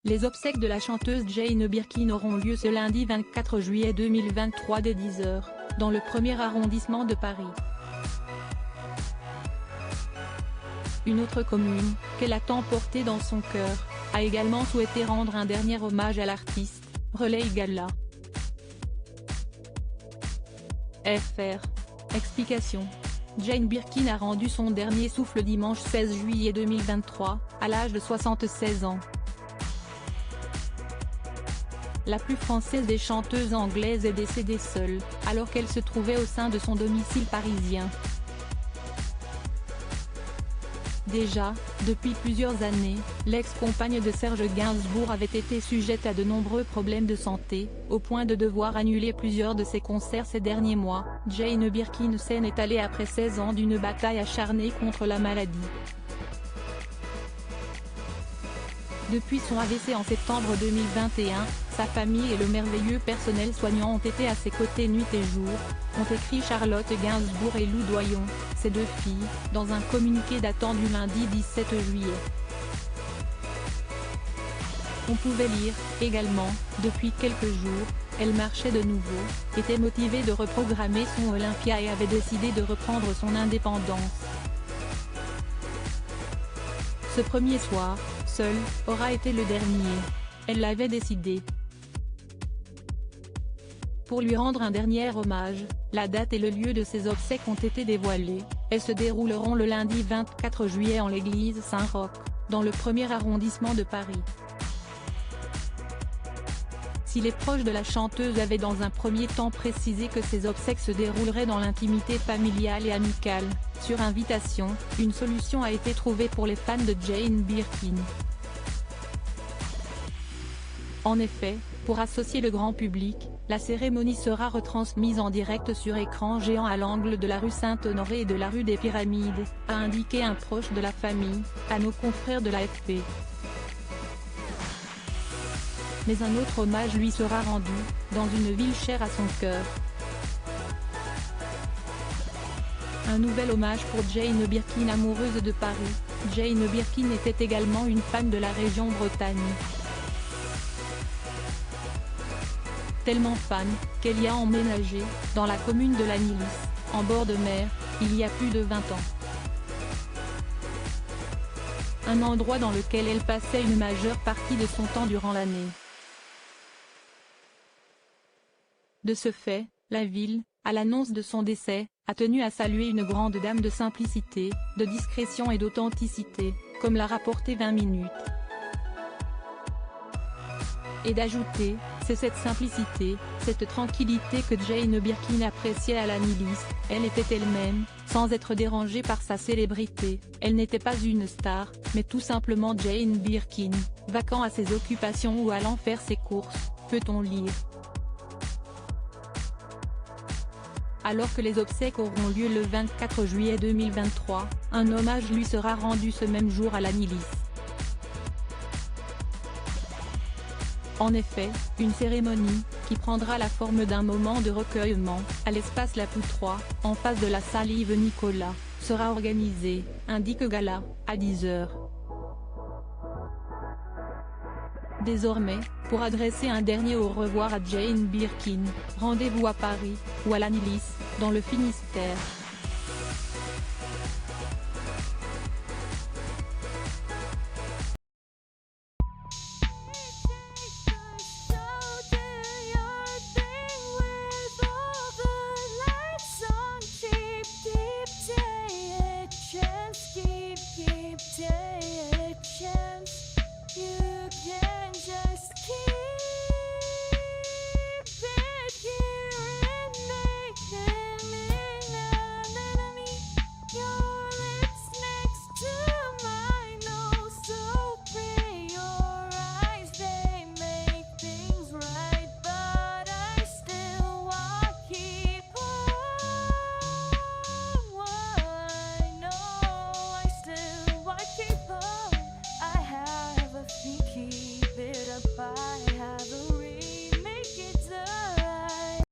Les obsèques de la chanteuse Jane Birkin auront lieu ce lundi 24 juillet 2023 dès 10 h, dans le 1er arrondissement de Paris. Une autre commune, qu'elle a tant portée dans son cœur, a également souhaité rendre un dernier hommage à l'artiste, relaye Gala. FR. Explication. Jane Birkin a rendu son dernier souffle dimanche 16 juillet 2023, à l'âge de 76 ans. La plus française des chanteuses anglaises est décédée seule, alors qu'elle se trouvait au sein de son domicile parisien. Déjà, depuis plusieurs années, l'ex-compagne de Serge Gainsbourg avait été sujette à de nombreux problèmes de santé, au point de devoir annuler plusieurs de ses concerts ces derniers mois. Jane Birkin s'en est allée après 16 ans d'une bataille acharnée contre la maladie. Depuis son AVC en septembre 2021, sa famille et le merveilleux personnel soignant ont été à ses côtés nuit et jour, ont écrit Charlotte Gainsbourg et Lou Doyon, ses deux filles, dans un communiqué datant du lundi 17 juillet. On pouvait lire, également, depuis quelques jours, elle marchait de nouveau, était motivée de reprogrammer son Olympia et avait décidé de reprendre son indépendance. Ce premier soir, seul, aura été le dernier. Elle l'avait décidé. Pour lui rendre un dernier hommage, la date et le lieu de ses obsèques ont été dévoilés. Elles se dérouleront le lundi 24 juillet en l'église Saint-Roch, dans le 1er arrondissement de Paris. Si les proches de la chanteuse avaient dans un premier temps précisé que ses obsèques se dérouleraient dans l'intimité familiale et amicale, sur invitation, une solution a été trouvée pour les fans de Jane Birkin. En effet, pour associer le grand public, la cérémonie sera retransmise en direct sur écran géant à l'angle de la rue Saint-Honoré et de la rue des Pyramides, a indiqué un proche de la famille, à nos confrères de l'AFP. Mais un autre hommage lui sera rendu, dans une ville chère à son cœur. Un nouvel hommage pour Jane Birkin, amoureuse de Paris. Jane Birkin était également une fan de la région Bretagne. Tellement fan, qu'elle y a emménagé, dans la commune de Lannilis, en bord de mer, il y a plus de 20 ans. Un endroit dans lequel elle passait une majeure partie de son temps durant l'année. De ce fait, la ville, à l'annonce de son décès, a tenu à saluer une grande dame de simplicité, de discrétion et d'authenticité, comme l'a rapporté 20 minutes. Et d'ajouter, c'est cette simplicité, cette tranquillité que Jane Birkin appréciait à Lannilis. Elle était elle-même, sans être dérangée par sa célébrité. Elle n'était pas une star, mais tout simplement Jane Birkin, vaquant à ses occupations ou allant faire ses courses, peut-on lire. Alors que les obsèques auront lieu le 24 juillet 2023, un hommage lui sera rendu ce même jour à Lannilis. En effet, une cérémonie, qui prendra la forme d'un moment de recueillement, à l'espace La Poutroie, en face de la salle Yves-Nicolas, sera organisée, indique Gala, à 10 h. Désormais, pour adresser un dernier au revoir à Jane Birkin, rendez-vous à Paris, ou à Lannilis, dans le Finistère.